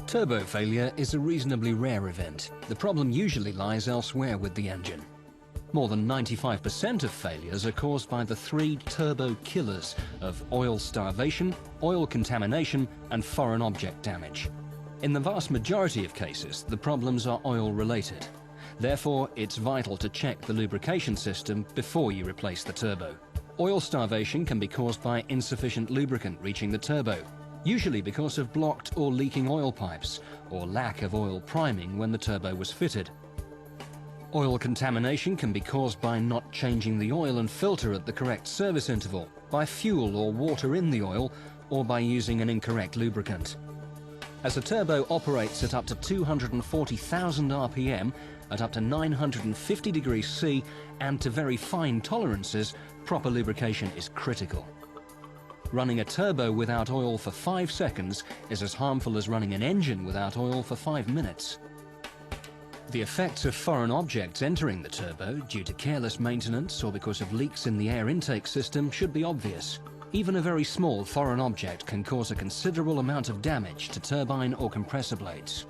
Turbo failure is a reasonably rare event. The problem usually lies elsewhere with the engine. More than 95% of failures are caused by the three turbo killers of oil starvation, oil contamination, and foreign object damage. In the vast majority of cases, the problems are oil-related. Therefore, it's vital to check the lubrication system before you replace the turbo. Oil starvation can be caused by insufficient lubricant reaching the turbo, usually because of blocked or leaking oil pipes, or lack of oil priming when the turbo was fitted. Oil contamination can be caused by not changing the oil and filter at the correct service interval, by fuel or water in the oil, or by using an incorrect lubricant. As a turbo operates at up to 240,000 RPM, at up to 950 degrees C, and to very fine tolerances, proper lubrication is critical. Running a turbo without oil for 5 seconds is as harmful as running an engine without oil for 5 minutes. The effects of foreign objects entering the turbo due to careless maintenance or because of leaks in the air intake system should be obvious. Even a very small foreign object can cause a considerable amount of damage to turbine or compressor blades.